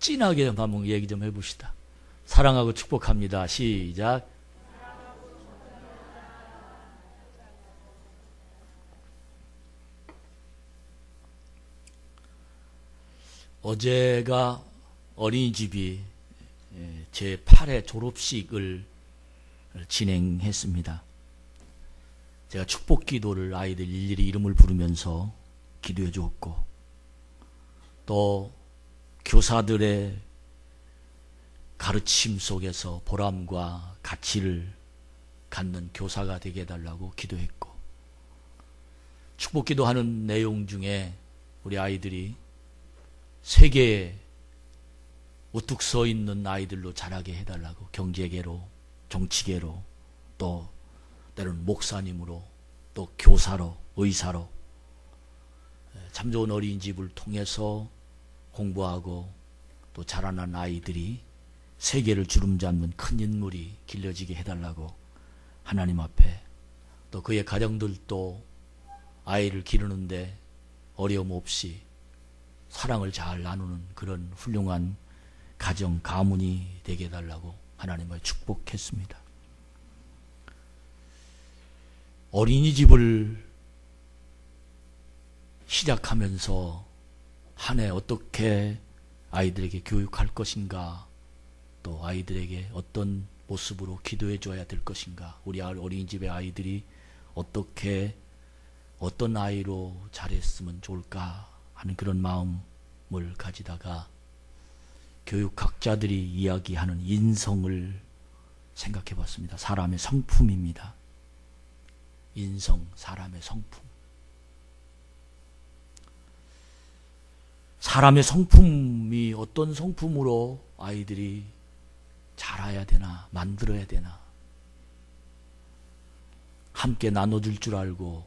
진하게 한번 얘기 좀 해봅시다. 사랑하고 축복합니다. 시작. 어제가 어린이집이 제8회 졸업식을 진행했습니다. 제가 축복 기도를 아이들 일일이 이름을 부르면서 기도해 주었고, 또 교사들의 가르침 속에서 보람과 가치를 갖는 교사가 되게 해달라고 기도했고, 축복 기도하는 내용 중에 우리 아이들이 세계에 우뚝 서 있는 아이들로 자라게 해달라고, 경제계로, 정치계로, 또 때로는 목사님으로, 또 교사로, 의사로 참 좋은 어린이집을 통해서 공부하고 또 자라난 아이들이 세계를 주름잡는 큰 인물이 길러지게 해달라고 하나님 앞에, 또 그의 가정들도 아이를 기르는데 어려움 없이 사랑을 잘 나누는 그런 훌륭한 가정, 가문이 되게 해달라고 하나님을 축복했습니다. 어린이집을 시작하면서 한 해 어떻게 아이들에게 교육할 것인가, 또 아이들에게 어떤 모습으로 기도해 줘야 될 것인가, 우리 어린이집의 아이들이 어떻게 어떤 아이로 자랬으면 좋을까 하는 그런 마음을 가지다가 교육학자들이 이야기하는 인성을 생각해 봤습니다. 사람의 성품입니다. 인성, 사람의 성품. 사람의 성품이 어떤 성품으로 아이들이 자라야 되나, 만들어야 되나. 함께 나눠줄 줄 알고,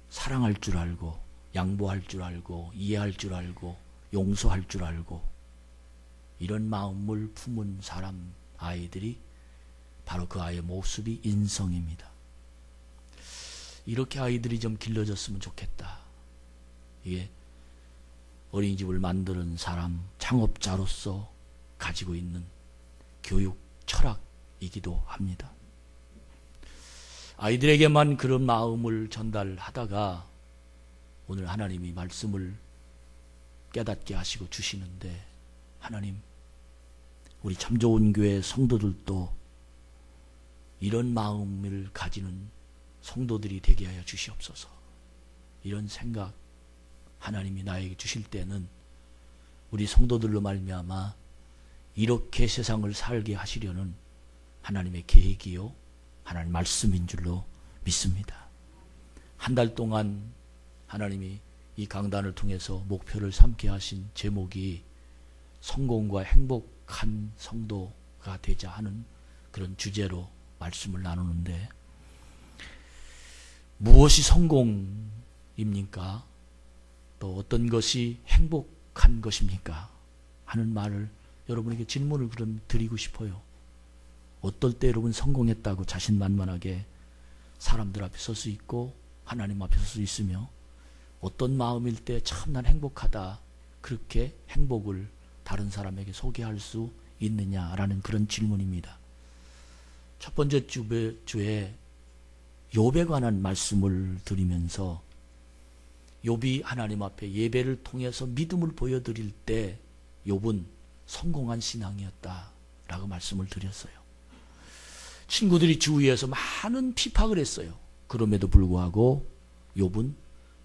사랑할 줄 알고, 양보할 줄 알고, 이해할 줄 알고, 용서할 줄 알고, 이런 마음을 품은 사람, 아이들이 바로 그 아이의 모습이 인성입니다. 이렇게 아이들이 좀 길러졌으면 좋겠다. 이게 어린이집을 만드는 사람, 창업자로서 가지고 있는 교육 철학이기도 합니다. 아이들에게만 그런 마음을 전달하다가 오늘 하나님이 말씀을 깨닫게 하시고 주시는데, 하나님, 우리 참 좋은 교회 성도들도 이런 마음을 가지는 성도들이 되게 하여 주시옵소서. 이런 생각 하나님이 나에게 주실 때는 우리 성도들로 말미암아 이렇게 세상을 살게 하시려는 하나님의 계획이요, 하나님 말씀인 줄로 믿습니다. 한 달 동안 하나님이 이 강단을 통해서 목표를 삼게 하신 제목이 성공과 행복한 성도가 되자 하는 그런 주제로 말씀을 나누는데, 무엇이 성공입니까? 또 어떤 것이 행복한 것입니까? 하는 말을 여러분에게 질문을 그럼 드리고 싶어요. 어떨 때 여러분 성공했다고 자신만만하게 사람들 앞에 설 수 있고 하나님 앞에 설 수 있으며, 어떤 마음일 때 참 난 행복하다, 그렇게 행복을 다른 사람에게 소개할 수 있느냐라는 그런 질문입니다. 첫 번째 주에 욥에 관한 말씀을 드리면서, 욥이 하나님 앞에 예배를 통해서 믿음을 보여드릴 때 욥은 성공한 신앙이었다라고 말씀을 드렸어요. 친구들이 주위에서 많은 피박을 했어요. 그럼에도 불구하고 욥은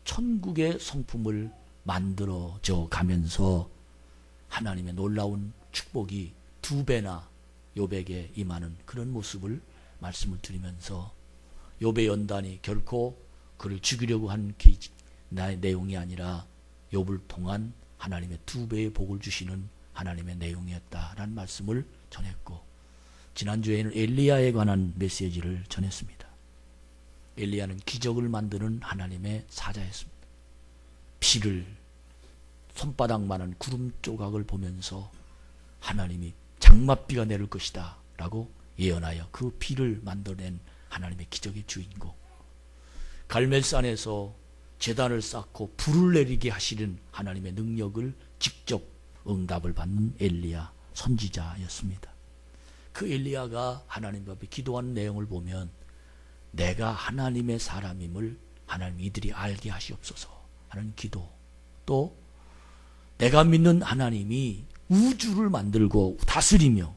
천국의 성품을 만들어져 가면서 하나님의 놀라운 축복이 2배나 욥에게 임하는 그런 모습을 말씀을 드리면서, 욥의 연단이 결코 그를 죽이려고 한 내용이 아니라 욥을 통한 하나님의 2배의 복을 주시는 하나님의 내용이었다라는 말씀을 전했고, 지난주에는 엘리야에 관한 메시지를 전했습니다. 엘리야는 기적을 만드는 하나님의 사자였습니다. 피를, 손바닥만한 구름 조각을 보면서 하나님이 장맛비가 내릴 것이다 라고 예언하여 그 피를 만들어낸 하나님의 기적의 주인공, 갈멜산에서 제단을 쌓고 불을 내리게 하시는 하나님의 능력을 직접 응답을 받는 엘리야 선지자였습니다. 그 엘리야가 하나님 앞에 기도하는 내용을 보면 내가 하나님의 사람임을 하나님 이들이 알게 하시옵소서 하는 기도, 또 내가 믿는 하나님이 우주를 만들고 다스리며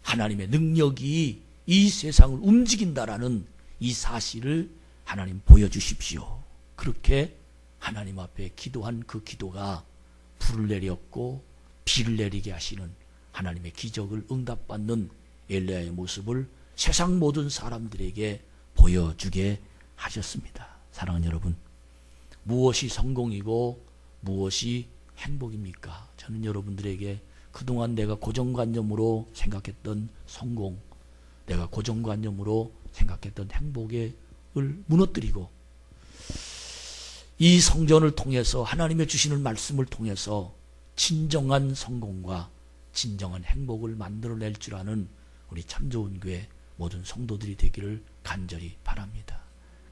하나님의 능력이 이 세상을 움직인다라는 이 사실을 하나님 보여주십시오. 그렇게 하나님 앞에 기도한 그 기도가 불을 내렸고 비를 내리게 하시는 하나님의 기적을 응답받는 엘리야의 모습을 세상 모든 사람들에게 보여주게 하셨습니다. 사랑하는 여러분, 무엇이 성공이고 무엇이 행복입니까? 저는 여러분들에게 그동안 내가 고정관념으로 생각했던 성공, 내가 고정관념으로 생각했던 행복을 무너뜨리고 이 성전을 통해서 하나님의 주시는 말씀을 통해서 진정한 성공과 진정한 행복을 만들어낼 줄 아는 우리 참 좋은 교회 모든 성도들이 되기를 간절히 바랍니다.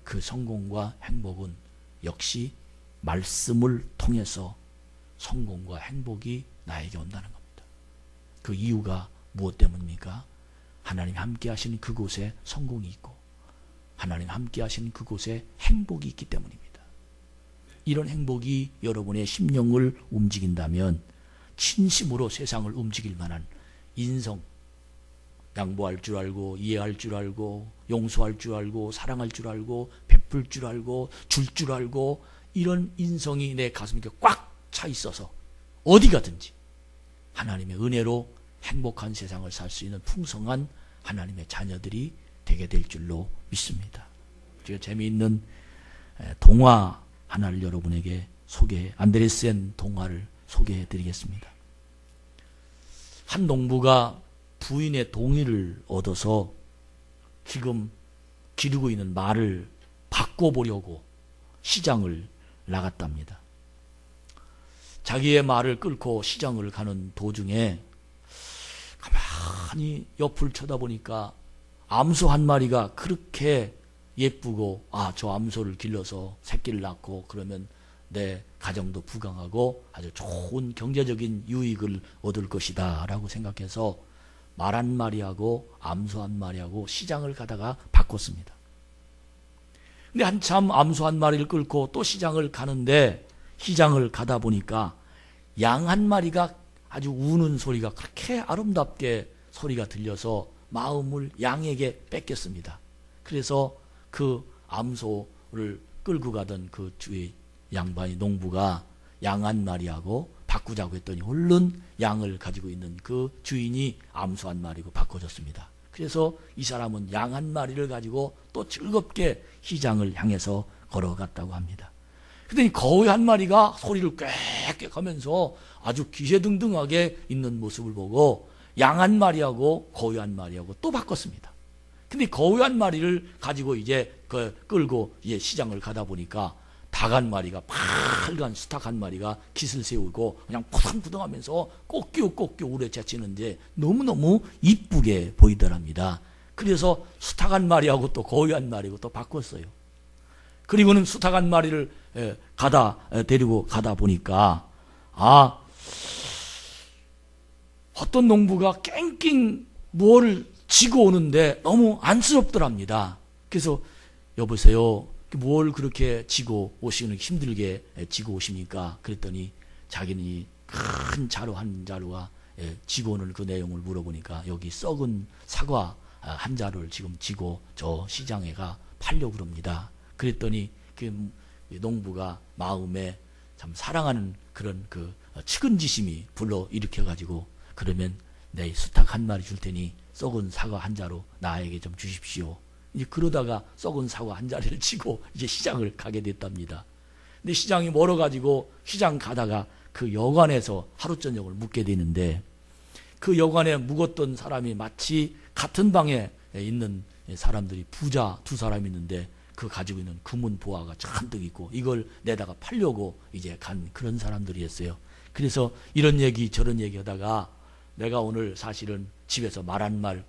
그 성공과 행복은 역시 말씀을 통해서 성공과 행복이 나에게 온다는 겁니다. 그 이유가 무엇 때문입니까? 하나님 함께 하시는 그곳에 성공이 있고 하나님 함께 하시는 그곳에 행복이 있기 때문입니다. 이런 행복이 여러분의 심령을 움직인다면 진심으로 세상을 움직일 만한 인성, 양보할 줄 알고 이해할 줄 알고 용서할 줄 알고 사랑할 줄 알고 베풀 줄 알고 줄 줄 알고 이런 인성이 내 가슴에 꽉 차 있어서 어디 가든지 하나님의 은혜로 행복한 세상을 살 수 있는 풍성한 하나님의 자녀들이 되게 될 줄로 믿습니다. 제가 재미있는 동화 하나를 여러분에게 안데르센 동화를 소개해 드리겠습니다. 한 농부가 부인의 동의를 얻어서 지금 기르고 있는 말을 바꿔보려고 시장을 나갔답니다. 자기의 말을 끌고 시장을 가는 도중에 가만히 옆을 쳐다보니까 암소 한 마리가 그렇게 예쁘고 저 암소를 길러서 새끼를 낳고 그러면 내 가정도 부강하고 아주 좋은 경제적인 유익을 얻을 것이다 라고 생각해서 말 한 마리하고 암소 한 마리하고 시장을 가다가 바꿨습니다. 근데 한참 암소 한 마리를 끌고 또 시장을 가는데 시장을 가다 보니까 양 한 마리가 아주 우는 소리가 그렇게 아름답게 소리가 들려서 마음을 양에게 뺏겼습니다. 그래서 그 암소를 끌고 가던 그 주의 양반이 농부가 양 한 마리하고 바꾸자고 했더니 얼른 양을 가지고 있는 그 주인이 암소 한 마리고 바꿔줬습니다. 그래서 이 사람은 양 한 마리를 가지고 또 즐겁게 시장을 향해서 걸어갔다고 합니다. 그랬더니 거위 한 마리가 소리를 꽥꽥 하면서 아주 기세등등하게 있는 모습을 보고 양 한 마리하고 거위 한 마리하고 또 바꿨습니다. 근데 거위 한 마리를 가지고 이제 끌고 이제 시장을 가다 보니까 닭 한 마리가 빨간 수탉 한 마리가 깃을 세우고 그냥 푸둥푸둥하면서 꼬끼꼬끼 우레차치는데 너무너무 이쁘게 보이더랍니다. 그래서 수탉 한 마리하고 또 거위 한 마리고 또 바꿨어요. 그리고는 수탉 한 마리를 데리고 가다 보니까 어떤 농부가 깽깽 무엇을 지고 오는데 너무 안쓰럽더랍니다. 그래서 여보세요, 뭘 그렇게 지고 오시는 힘들게 지고 오십니까? 그랬더니 자기는 큰 자루 한 자루가 지고 오는 그 내용을 물어보니까 여기 썩은 사과 한 자루를 지금 지고 저 시장에 가 팔려고 그럽니다. 그랬더니 그 농부가 마음에 참 사랑하는 그런 그 측은지심이 불러 일으켜가지고 그러면 내 수탉 한 마리 줄 테니 썩은 사과 한 자루 나에게 좀 주십시오. 이제 그러다가 썩은 사과 한 자리를 치고 이제 시장을 가게 됐답니다. 근데 시장이 멀어가지고 시장 가다가 그 여관에서 하루 저녁을 묵게 되는데 그 여관에 묵었던 사람이 마치 같은 방에 있는 사람들이 부자 두 사람이 있는데 그 가지고 있는 금은 보화가 잔뜩 있고 이걸 내다가 팔려고 이제 간 그런 사람들이었어요. 그래서 이런 얘기 저런 얘기 하다가 내가 오늘 사실은 집에서 말 한 마리를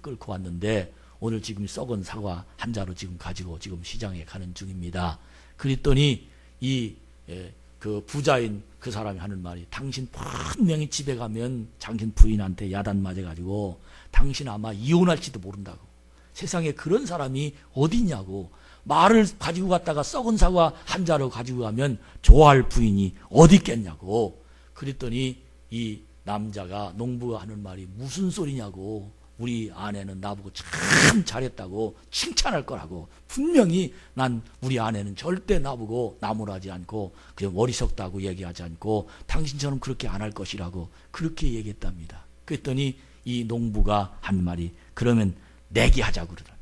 끌고 왔는데 오늘 지금 썩은 사과 한 자루 지금 가지고 지금 시장에 가는 중입니다. 그랬더니 그 부자인 그 사람이 하는 말이, 당신 분명히 집에 가면 당신 부인한테 야단 맞아가지고 당신 아마 이혼할지도 모른다고. 세상에 그런 사람이 어디 있냐고. 말을 가지고 갔다가 썩은 사과 한 자루 가지고 가면 좋아할 부인이 어디 있겠냐고. 그랬더니 이 남자가, 농부가 하는 말이 무슨 소리냐고. 우리 아내는 나보고 참 잘했다고 칭찬할 거라고. 분명히 난 우리 아내는 절대 나보고 나무라지 않고 그냥 어리석다고 얘기하지 않고 당신처럼 그렇게 안 할 것이라고 그렇게 얘기했답니다. 그랬더니 이 농부가 한 말이, 그러면 내기하자고 그러더라.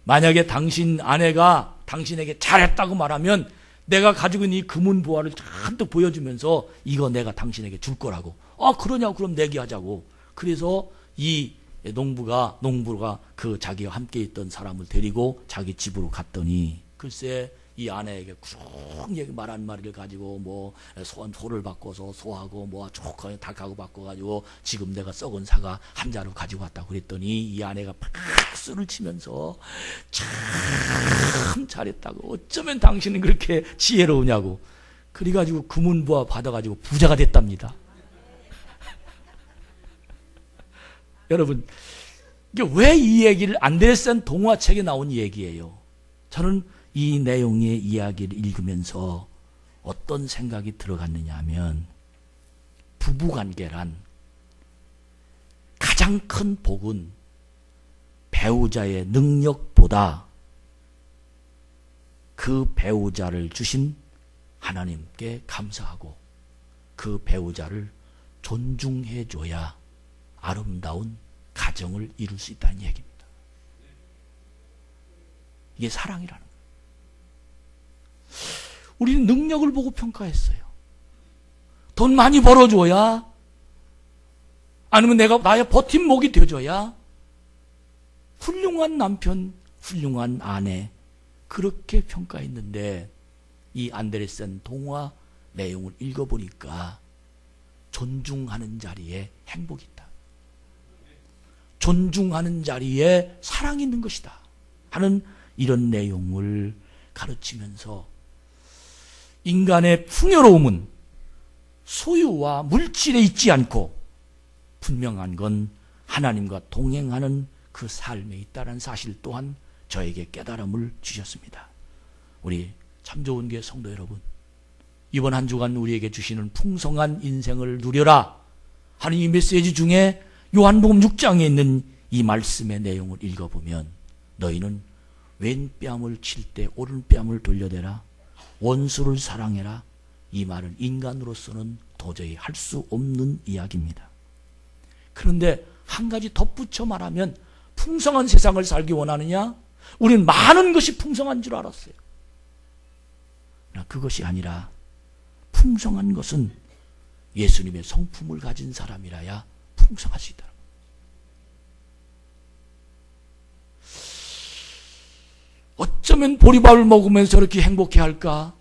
만약에 당신 아내가 당신에게 잘했다고 말하면 내가 가지고 있는 이 금은 보화를 잔뜩 보여주면서 이거 내가 당신에게 줄 거라고. 그러냐고. 그럼 내기하자고. 그래서 이 농부가 그 자기와 함께 있던 사람을 데리고 자기 집으로 갔더니, 글쎄 이 아내에게 구렁 말한 마리를 가지고 뭐 소를 바꿔서 소하고 뭐 조금 닭하고 바꿔가지고 지금 내가 썩은 사과 한 자루 가지고 왔다고 그랬더니 이 아내가 박수를 치면서 참 잘했다고. 어쩌면 당신은 그렇게 지혜로우냐고. 그래가지고 금은보화 받아가지고 부자가 됐답니다. 여러분, 이게 왜 이 얘기를, 안데르센 동화책에 나온 얘기예요. 저는 이 내용의 이야기를 읽으면서 어떤 생각이 들어갔느냐 하면, 부부관계란 가장 큰 복은 배우자의 능력보다 그 배우자를 주신 하나님께 감사하고 그 배우자를 존중해줘야 아름다운 가정을 이룰 수 있다는 얘기입니다. 이게 사랑이라는 거예요. 우리는 능력을 보고 평가했어요. 돈 많이 벌어줘야, 아니면 내가 나의 버팀목이 되어줘야 훌륭한 남편, 훌륭한 아내, 그렇게 평가했는데 이 안데르센 동화 내용을 읽어보니까 존중하는 자리에 행복이 있다. 존중하는 자리에 사랑이 있는 것이다 하는 이런 내용을 가르치면서, 인간의 풍요로움은 소유와 물질에 있지 않고 분명한 건 하나님과 동행하는 그 삶에 있다는 사실 또한 저에게 깨달음을 주셨습니다. 우리 참 좋은 교회 성도 여러분, 이번 한 주간 우리에게 주시는 풍성한 인생을 누려라 하는 이 메시지 중에 요한복음 6장에 있는 이 말씀의 내용을 읽어보면, 너희는 왼뺨을 칠 때 오른뺨을 돌려대라, 원수를 사랑해라. 이 말은 인간으로서는 도저히 할 수 없는 이야기입니다. 그런데 한 가지 덧붙여 말하면, 풍성한 세상을 살기 원하느냐? 우리는 많은 것이 풍성한 줄 알았어요. 그러나 그것이 아니라 풍성한 것은 예수님의 성품을 가진 사람이라야 풍성할 수 있다. 어쩌면 보리밥을 먹으면서 저렇게 행복해 할까?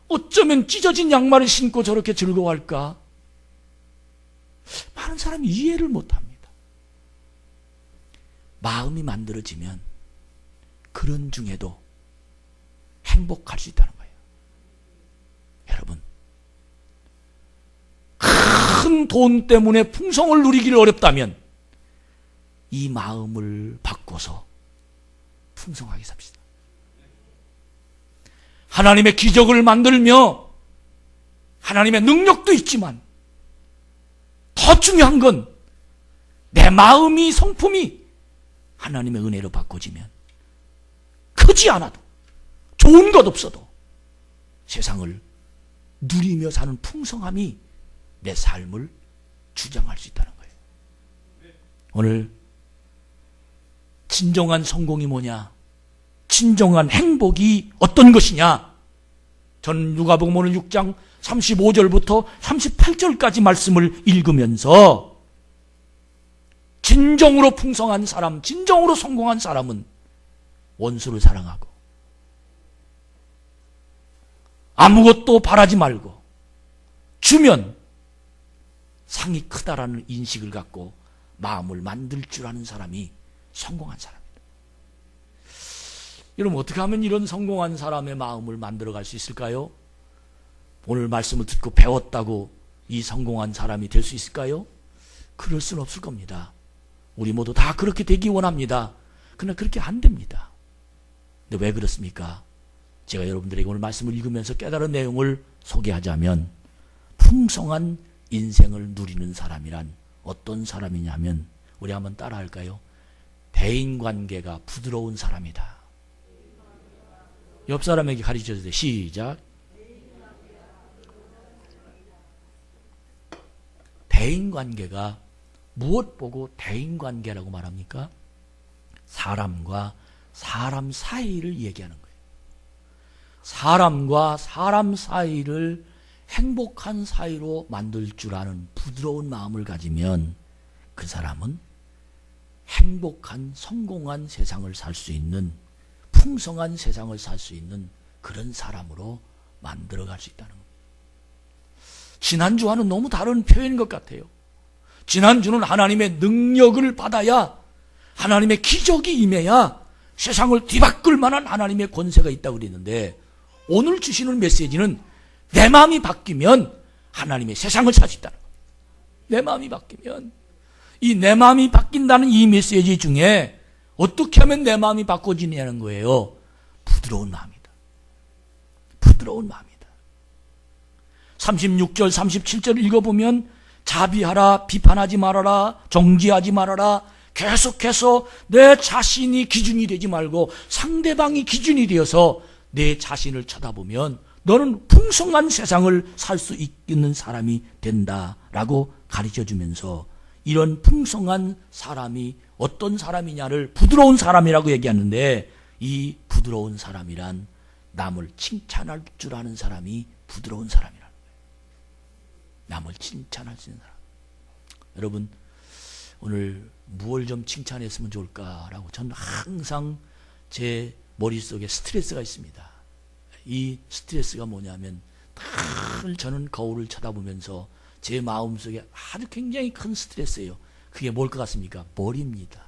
어쩌면 찢어진 양말을 신고 저렇게 즐거워할까? 많은 사람이 이해를 못합니다. 마음이 만들어지면 그런 중에도 행복할 수 있다는 거예요. 여러분, 큰 돈 때문에 풍성을 누리기를 어렵다면 이 마음을 바꿔서 풍성하게 삽시다. 하나님의 기적을 만들며 하나님의 능력도 있지만 더 중요한 건 내 마음이, 성품이 하나님의 은혜로 바꿔지면 크지 않아도, 좋은 것 없어도 세상을 누리며 사는 풍성함이 내 삶을 주장할 수 있다는 거예요. 오늘 진정한 성공이 뭐냐? 진정한 행복이 어떤 것이냐? 전 누가복음 오늘 6장 35절부터 38절까지 말씀을 읽으면서 진정으로 풍성한 사람, 진정으로 성공한 사람은 원수를 사랑하고 아무것도 바라지 말고 주면 상이 크다라는 인식을 갖고 마음을 만들 줄 아는 사람이 성공한 사람입니다. 여러분 어떻게 하면 이런 성공한 사람의 마음을 만들어갈 수 있을까요? 오늘 말씀을 듣고 배웠다고 이 성공한 사람이 될 수 있을까요? 그럴 수는 없을 겁니다. 우리 모두 다 그렇게 되기 원합니다. 그러나 그렇게 안 됩니다. 근데 왜 그렇습니까? 제가 여러분들에게 오늘 말씀을 읽으면서 깨달은 내용을 소개하자면, 풍성한 인생을 누리는 사람이란 어떤 사람이냐면, 우리 한번 따라 할까요? 대인관계가 부드러운 사람이다. 옆 사람에게 가르쳐 주세요. 시작. 대인관계가, 무엇 보고 대인관계라고 말합니까? 사람과 사람 사이를 얘기하는 거예요. 사람과 사람 사이를 행복한 사이로 만들 줄 아는 부드러운 마음을 가지면 그 사람은 행복한, 성공한 세상을 살 수 있는, 풍성한 세상을 살 수 있는 그런 사람으로 만들어갈 수 있다는 겁니다. 지난주와는 너무 다른 표현인 것 같아요. 지난주는 하나님의 능력을 받아야, 하나님의 기적이 임해야 세상을 뒤바꿀 만한 하나님의 권세가 있다고 그랬는데, 오늘 주시는 메시지는 내 마음이 바뀌면 하나님의 세상을 살 수 있다는 거예요. 내 마음이 바뀌면. 이 내 마음이 바뀐다는 이 메시지 중에 어떻게 하면 내 마음이 바꿔지냐는 거예요. 부드러운 마음이다. 부드러운 마음이다. 36절, 37절 읽어보면 자비하라, 비판하지 말아라, 정죄하지 말아라. 계속해서 내 자신이 기준이 되지 말고 상대방이 기준이 되어서 내 자신을 쳐다보면 너는 풍성한 세상을 살 수 있는 사람이 된다라고 가르쳐주면서, 이런 풍성한 사람이 어떤 사람이냐를 부드러운 사람이라고 얘기하는데, 이 부드러운 사람이란 남을 칭찬할 줄 아는 사람이 부드러운 사람이라는 거예요. 남을 칭찬할 수 있는 사람. 여러분, 오늘 무엇을 좀 칭찬했으면 좋을까라고 저는 항상 제 머릿속에 스트레스가 있습니다. 이 스트레스가 뭐냐면, 늘 저는 거울을 쳐다보면서 제 마음속에 아주 굉장히 큰 스트레스예요. 그게 뭘 것 같습니까? 머리입니다.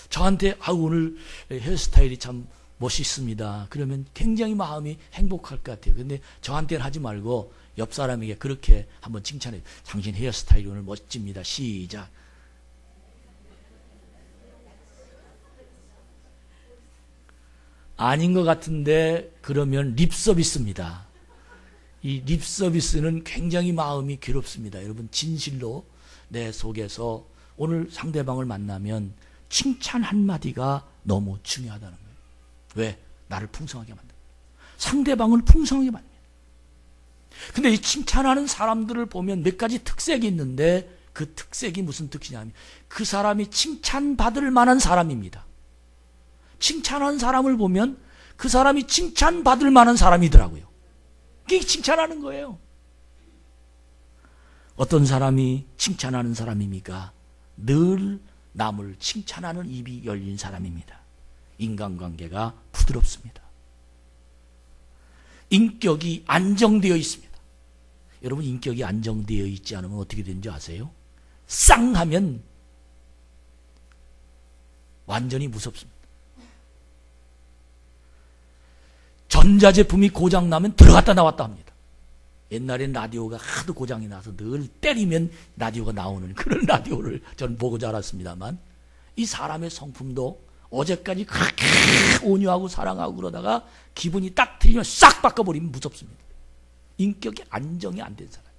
저한테 오늘 헤어스타일이 참 멋있습니다. 그러면 굉장히 마음이 행복할 것 같아요. 근데 저한테는 하지 말고 옆 사람에게 그렇게 한번 칭찬해요. 당신 헤어스타일이 오늘 멋집니다. 시작. 아닌 것 같은데 그러면 립서비스입니다. 이 립서비스는 굉장히 마음이 괴롭습니다. 여러분, 진실로 내 속에서 오늘 상대방을 만나면 칭찬 한마디가 너무 중요하다는 거예요. 왜? 나를 풍성하게 만듭니다. 상대방을 풍성하게 만듭니다. 근데 이 칭찬하는 사람들을 보면 몇 가지 특색이 있는데, 그 특색이 무슨 특징이냐면 그 사람이 칭찬받을 만한 사람입니다. 칭찬하는 사람을 보면 그 사람이 칭찬받을 만한 사람이더라고요. 그게 칭찬하는 거예요. 어떤 사람이 칭찬하는 사람입니까? 늘 남을 칭찬하는 입이 열린 사람입니다. 인간관계가 부드럽습니다. 인격이 안정되어 있습니다. 여러분, 인격이 안정되어 있지 않으면 어떻게 되는지 아세요? 쌍하면 완전히 무섭습니다. 전자제품이 고장나면 들어갔다 나왔다 합니다. 옛날엔 라디오가 하도 고장이 나서 늘 때리면 라디오가 나오는 그런 라디오를 저는 보고 자랐습니다만, 이 사람의 성품도 어제까지 그렇게 온유하고 사랑하고 그러다가 기분이 딱 틀리면 싹 바꿔버리면 무섭습니다. 인격이 안정이 안 된 사람.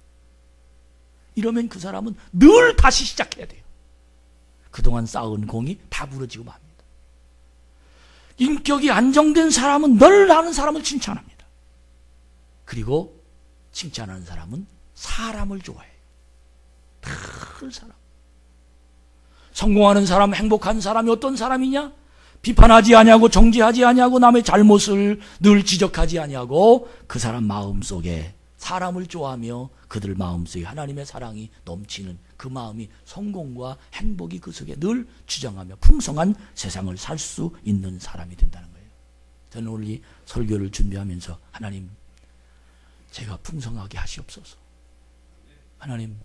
이러면 그 사람은 늘 다시 시작해야 돼요. 그동안 쌓은 공이 다 부러지고 맙니다. 인격이 안정된 사람은 늘 하는 사람을 칭찬합니다. 그리고 칭찬하는 사람은 사람을 좋아해요. 늘 사람. 성공하는 사람, 행복한 사람이 어떤 사람이냐? 비판하지 아니하고 정죄하지 아니하고 남의 잘못을 늘 지적하지 아니하고 그 사람 마음속에 사람을 좋아하며 그들 마음속에 하나님의 사랑이 넘치는 그 마음이 성공과 행복이 그 속에 늘 주장하며 풍성한 세상을 살 수 있는 사람이 된다는 거예요. 저는 오늘 이 설교를 준비하면서 하나님, 제가 풍성하게 하시옵소서. 하나님,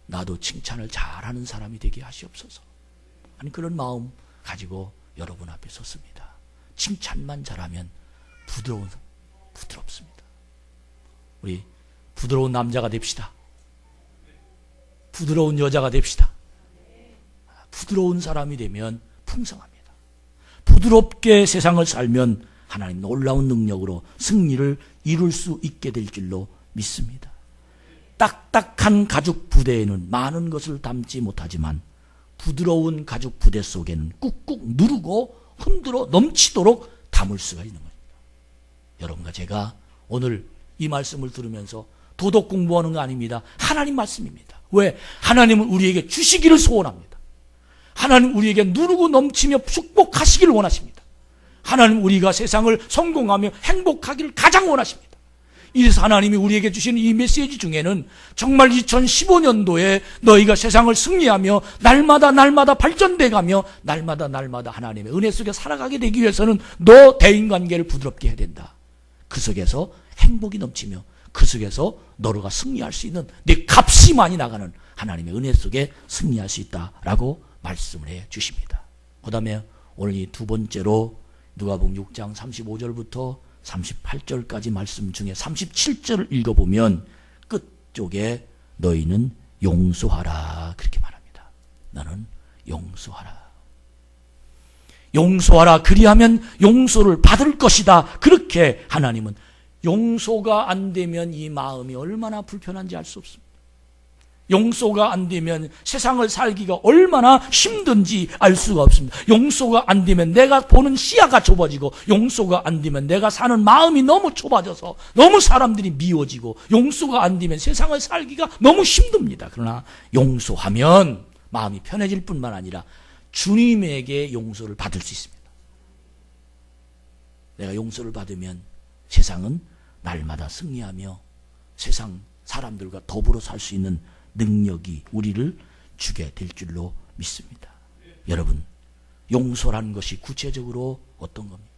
나도 칭찬을 잘하는 사람이 되게 하시옵소서. 아니, 그런 마음 가지고 여러분 앞에 섰습니다. 칭찬만 잘하면 부드럽습니다. 우리 부드러운 남자가 됩시다. 부드러운 여자가 됩시다. 부드러운 사람이 되면 풍성합니다. 부드럽게 세상을 살면 하나님 놀라운 능력으로 승리를 이룰 수 있게 될 줄로 믿습니다. 딱딱한 가죽 부대에는 많은 것을 담지 못하지만 부드러운 가죽 부대 속에는 꾹꾹 누르고 흔들어 넘치도록 담을 수가 있는 겁니다. 여러분과 제가 오늘 이 말씀을 들으면서 도덕 공부하는 거 아닙니다. 하나님 말씀입니다. 왜? 하나님은 우리에게 주시기를 소원합니다. 하나님 우리에게 누르고 넘치며 축복하시기를 원하십니다. 하나님 우리가 세상을 성공하며 행복하기를 가장 원하십니다. 이래서 하나님이 우리에게 주시는 이 메시지 중에는 정말 2015년도에 너희가 세상을 승리하며 날마다 발전돼가며 날마다 하나님의 은혜 속에 살아가게 되기 위해서는 너 대인관계를 부드럽게 해야 된다. 그 속에서 행복이 넘치며 그 속에서 너가 승리할 수 있는 내 값이 많이 나가는 하나님의 은혜 속에 승리할 수 있다라고 말씀을 해 주십니다. 그 다음에 오늘 이 두 번째로 누가복음 6장 35절부터 38절까지 말씀 중에 37절을 읽어보면 끝쪽에 너희는 용서하라 그렇게 말합니다. 너는 용서하라. 용서하라. 그리하면 용서를 받을 것이다. 그렇게 하나님은 용서가 안 되면 이 마음이 얼마나 불편한지 알 수 없습니다. 용서가 안 되면 세상을 살기가 얼마나 힘든지 알 수가 없습니다. 용서가 안 되면 내가 보는 시야가 좁아지고, 용서가 안 되면 내가 사는 마음이 너무 좁아져서 너무 사람들이 미워지고, 용서가 안 되면 세상을 살기가 너무 힘듭니다. 그러나 용서하면 마음이 편해질 뿐만 아니라 주님에게 용서를 받을 수 있습니다. 내가 용서를 받으면 세상은 날마다 승리하며 세상 사람들과 더불어 살 수 있는 능력이 우리를 주게 될 줄로 믿습니다. 여러분, 용서라는 것이 구체적으로 어떤 겁니까?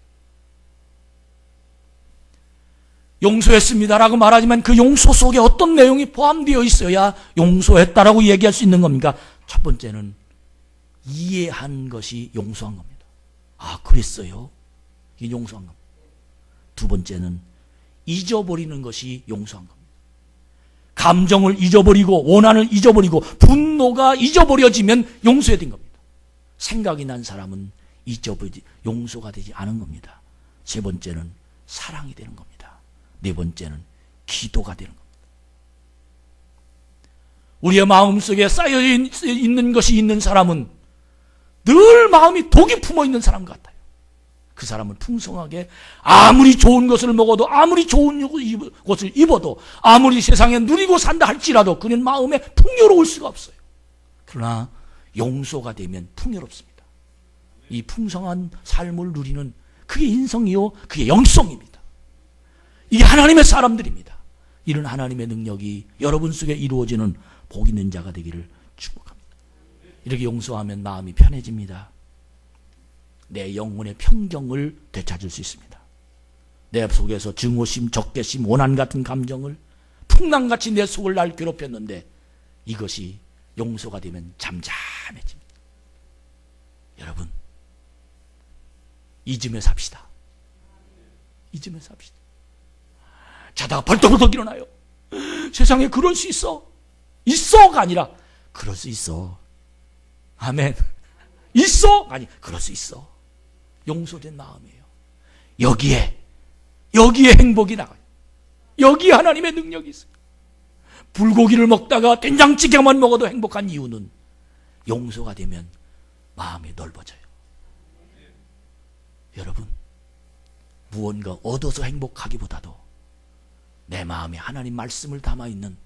용서했습니다라고 말하지만 그 용서 속에 어떤 내용이 포함되어 있어야 용서했다라고 얘기할 수 있는 겁니까? 첫 번째는 이해한 것이 용서한 겁니다. 아, 그랬어요? 이게 용서한 겁니다. 두 번째는 잊어버리는 것이 용서한 겁니다. 감정을 잊어버리고 원한을 잊어버리고 분노가 잊어버려지면 용서해야 된 겁니다. 생각이 난 사람은 용서가 되지 않은 겁니다. 세 번째는 사랑이 되는 겁니다. 네 번째는 기도가 되는 겁니다. 우리의 마음속에 쌓여 있는 것이 있는 사람은 늘 마음이 독이 품어 있는 사람 같아요. 그 사람은 풍성하게 아무리 좋은 것을 먹어도, 아무리 좋은 것을 입어도, 아무리 세상에 누리고 산다 할지라도 그는 마음에 풍요로울 수가 없어요. 그러나 용서가 되면 풍요롭습니다. 이 풍성한 삶을 누리는 그게 인성이요, 그게 영성입니다. 이게 하나님의 사람들입니다. 이런 하나님의 능력이 여러분 속에 이루어지는 복 있는 자가 되기를 축복합니다. 이렇게 용서하면 마음이 편해집니다. 내 영혼의 평정을 되찾을 수 있습니다. 내 속에서 증오심, 적개심, 원한 같은 감정을 풍랑같이 내 속을 날 괴롭혔는데 이것이 용서가 되면 잠잠해집니다. 여러분, 잊으며 삽시다. 잊으며 삽시다. 자다가 벌떡벌떡 일어나요. 세상에 그럴 수 있어. 있어가 아니라 그럴 수 있어. 아멘. 있어? 아니, 그럴 수 있어. 용서된 마음이에요. 여기에 행복이 나가요. 여기에 하나님의 능력이 있어요. 불고기를 먹다가 된장찌개만 먹어도 행복한 이유는 용서가 되면 마음이 넓어져요. 여러분, 무언가 얻어서 행복하기보다도 내 마음에 하나님 말씀을 담아있는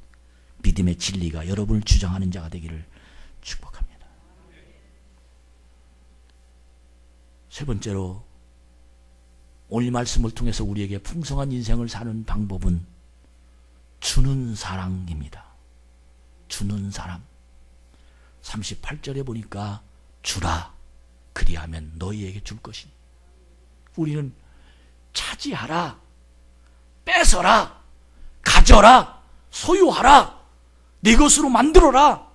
믿음의 진리가 여러분을 주장하는 자가 되기를 축복합니다. 세 번째로, 오늘 말씀을 통해서 우리에게 풍성한 인생을 사는 방법은 주는 사랑입니다. 주는 사랑. 38절에 보니까 주라, 그리하면 너희에게 줄 것이니. 우리는 차지하라, 뺏어라, 가져라, 소유하라, 네 것으로 만들어라.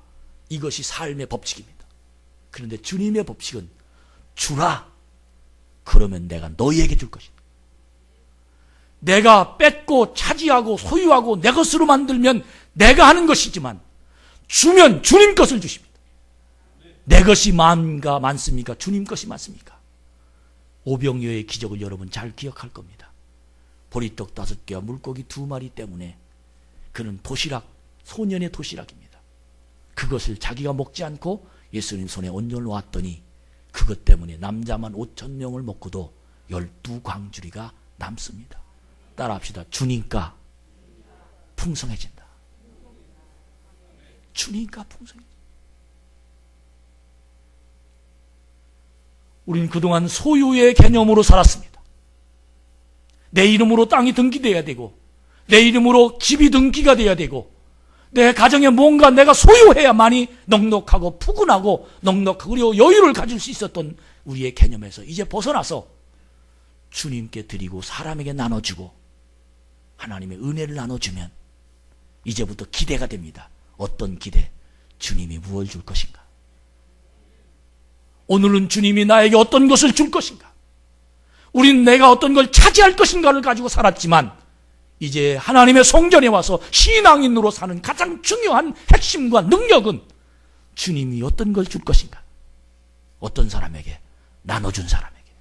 이것이 삶의 법칙입니다. 그런데 주님의 법칙은 주라, 그러면 내가 너희에게 줄 것이다. 내가 뺏고 차지하고 소유하고 내 것으로 만들면 내가 하는 것이지만 주면 주님 것을 주십니다. 내 것이 많습니까? 주님 것이 많습니까? 오병이어의 기적을 여러분 잘 기억할 겁니다. 보리떡 5개와 물고기 2마리 때문에 그는 도시락, 소년의 도시락입니다. 그것을 자기가 먹지 않고 예수님 손에 얹어놓았더니 그것 때문에 남자만 5,000명을 먹고도 12광주리가 남습니다. 따라합시다. 주님과 풍성해진다. 주님과 풍성해진다. 우리는 그동안 소유의 개념으로 살았습니다. 내 이름으로 땅이 등기돼야 되고 내 이름으로 집이 등기가 돼야 되고 내 가정에 뭔가 내가 소유해야만이 넉넉하고 푸근하고 넉넉하고 그리고 여유를 가질 수 있었던 우리의 개념에서 이제 벗어나서 주님께 드리고 사람에게 나눠주고 하나님의 은혜를 나눠주면 이제부터 기대가 됩니다. 어떤 기대? 주님이 무엇을 줄 것인가? 오늘은 주님이 나에게 어떤 것을 줄 것인가? 우린 내가 어떤 걸 차지할 것인가를 가지고 살았지만 이제 하나님의 성전에 와서 신앙인으로 사는 가장 중요한 핵심과 능력은 주님이 어떤 걸 줄 것인가? 어떤 사람에게? 나눠준 사람에게.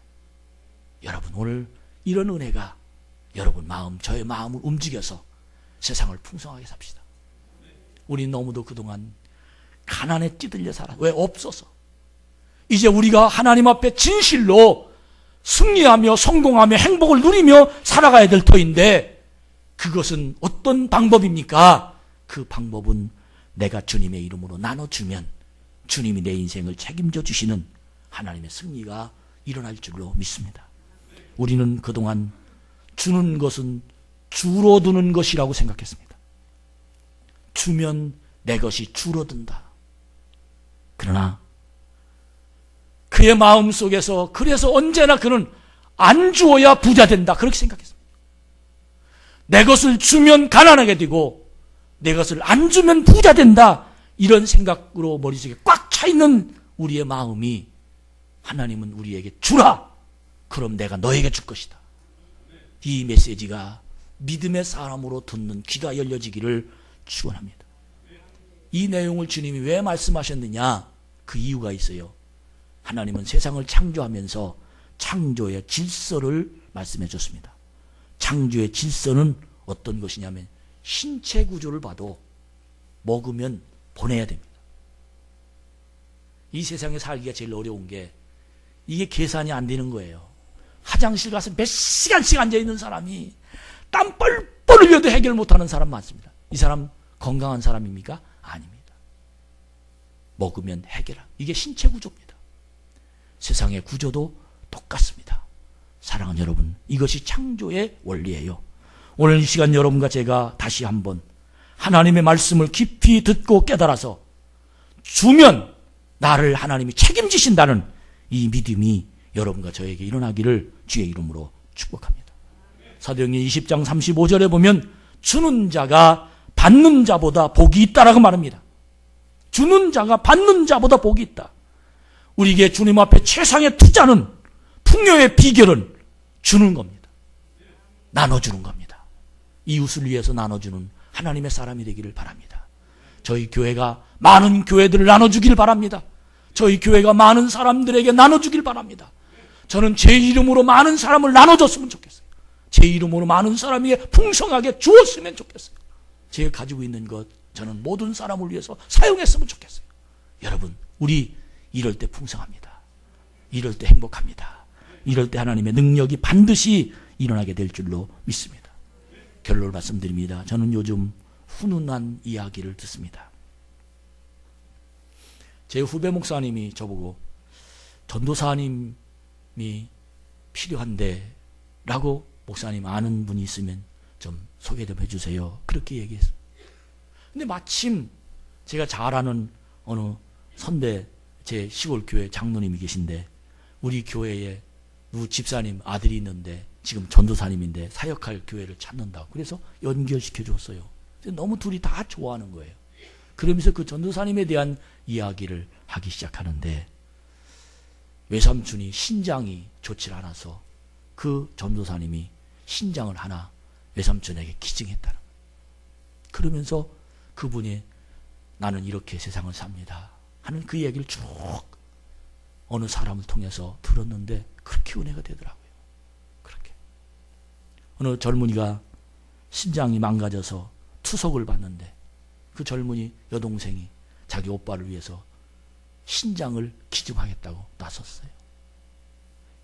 여러분 오늘 이런 은혜가 여러분 마음, 저의 마음을 움직여서 세상을 풍성하게 삽시다. 우리 너무도 그동안 가난에 찌들려 살아. 왜? 없어서. 이제 우리가 하나님 앞에 진실로 승리하며 성공하며 행복을 누리며 살아가야 될 터인데 그것은 어떤 방법입니까? 그 방법은 내가 주님의 이름으로 나눠주면 주님이 내 인생을 책임져 주시는 하나님의 승리가 일어날 줄로 믿습니다. 우리는 그동안 주는 것은 줄어드는 것이라고 생각했습니다. 주면 내 것이 줄어든다. 그러나 그의 마음 속에서 그래서 언제나 그는 안 주어야 부자 된다. 그렇게 생각했습니다. 내 것을 주면 가난하게 되고 내 것을 안 주면 부자 된다. 이런 생각으로 머릿속에 꽉 차 있는 우리의 마음이 하나님은 우리에게 주라. 그럼 내가 너에게 줄 것이다. 이 메시지가 믿음의 사람으로 듣는 귀가 열려지기를 축원합니다. 이 내용을 주님이 왜 말씀하셨느냐? 그 이유가 있어요. 하나님은 세상을 창조하면서 창조의 질서를 말씀해 줬습니다. 창조의 질서는 어떤 것이냐면 신체 구조를 봐도 먹으면 보내야 됩니다. 이 세상에 살기가 제일 어려운 게 이게 계산이 안 되는 거예요. 화장실 가서 몇 시간씩 앉아있는 사람이 땀 뻘뻘 흘려도 해결 못하는 사람 많습니다. 이 사람 건강한 사람입니까? 아닙니다. 먹으면 해결하. 이게 신체 구조입니다. 세상의 구조도 똑같습니다. 사랑하는 여러분, 이것이 창조의 원리예요. 오늘 이 시간 여러분과 제가 다시 한번 하나님의 말씀을 깊이 듣고 깨달아서 주면 나를 하나님이 책임지신다는 이 믿음이 여러분과 저에게 일어나기를 주의 이름으로 축복합니다. 사도행전 20장 35절에 보면 주는 자가 받는 자보다 복이 있다라고 말합니다. 주는 자가 받는 자보다 복이 있다. 우리에게 주님 앞에 최상의 투자는 풍요의 비결은 주는 겁니다. 나눠주는 겁니다. 이웃을 위해서 나눠주는 하나님의 사람이 되기를 바랍니다. 저희 교회가 많은 교회들을 나눠주길 바랍니다. 저희 교회가 많은 사람들에게 나눠주길 바랍니다. 저는 제 이름으로 많은 사람을 나눠줬으면 좋겠어요. 제 이름으로 많은 사람에게 풍성하게 주었으면 좋겠어요. 제가 가지고 있는 것 저는 모든 사람을 위해서 사용했으면 좋겠어요. 여러분, 우리 이럴 때 풍성합니다. 이럴 때 행복합니다. 이럴 때 하나님의 능력이 반드시 일어나게 될 줄로 믿습니다. 결론을 말씀드립니다. 저는 요즘 훈훈한 이야기를 듣습니다. 제 후배 목사님이 저보고 전도사님이 필요한데 라고 목사님 아는 분이 있으면 좀 소개 좀 해주세요. 그렇게 얘기했어요. 근데 마침 제가 잘 아는 어느 선배 제 시골 교회 장로님이 계신데 우리 교회에 누구 집사님 아들이 있는데 지금 전도사님인데 사역할 교회를 찾는다고 그래서 연결시켜 줬어요. 너무 둘이 다 좋아하는 거예요. 그러면서 그 전도사님에 대한 이야기를 하기 시작하는데 외삼촌이 신장이 좋지 않아서 그 전도사님이 신장을 하나 외삼촌에게 기증했다는 거예요. 그러면서 그분이 나는 이렇게 세상을 삽니다 하는 그 얘기를 쭉 어느 사람을 통해서 들었는데 그렇게 은혜가 되더라고요. 그렇게 어느 젊은이가 신장이 망가져서 투석을 받는데 그 젊은이 여동생이 자기 오빠를 위해서 신장을 기증하겠다고 나섰어요.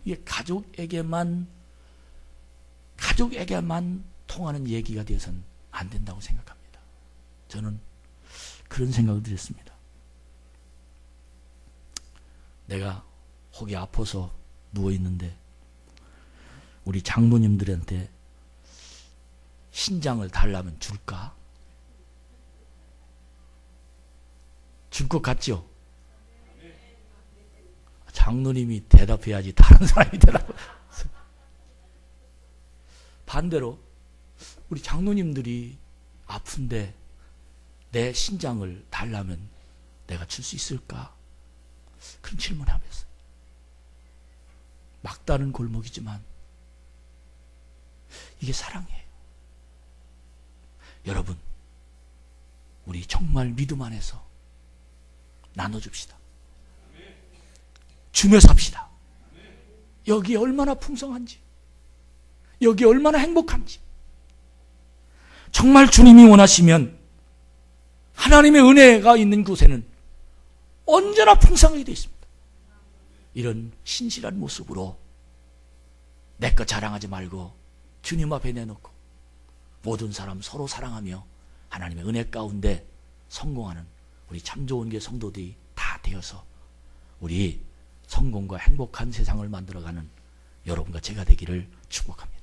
이게 가족에게만 통하는 얘기가 되어서는 안 된다고 생각합니다. 저는 그런 생각을 드렸습니다. 내가 혹이 아파서 누워있는데 우리 장모님들한테 신장을 달라면 줄까? 줄 것 같죠? 장로님이 대답해야지 다른 사람이 대답을. 반대로 우리 장로님들이 아픈데 내 신장을 달라면 내가 줄 수 있을까? 그런 질문을 하면서 막다른 골목이지만 이게 사랑이에요. 여러분, 우리 정말 믿음 안에서 나눠줍시다. 주며 삽시다. 여기에 얼마나 풍성한지, 여기에 얼마나 행복한지. 정말 주님이 원하시면 하나님의 은혜가 있는 곳에는 언제나 풍성하게 되어 있습니다. 이런 신실한 모습으로 내 것 자랑하지 말고 주님 앞에 내놓고 모든 사람 서로 사랑하며 하나님의 은혜 가운데 성공하는 우리 참 좋은 교회 성도들이 다 되어서 우리 성공과 행복한 세상을 만들어가는 여러분과 제가 되기를 축복합니다.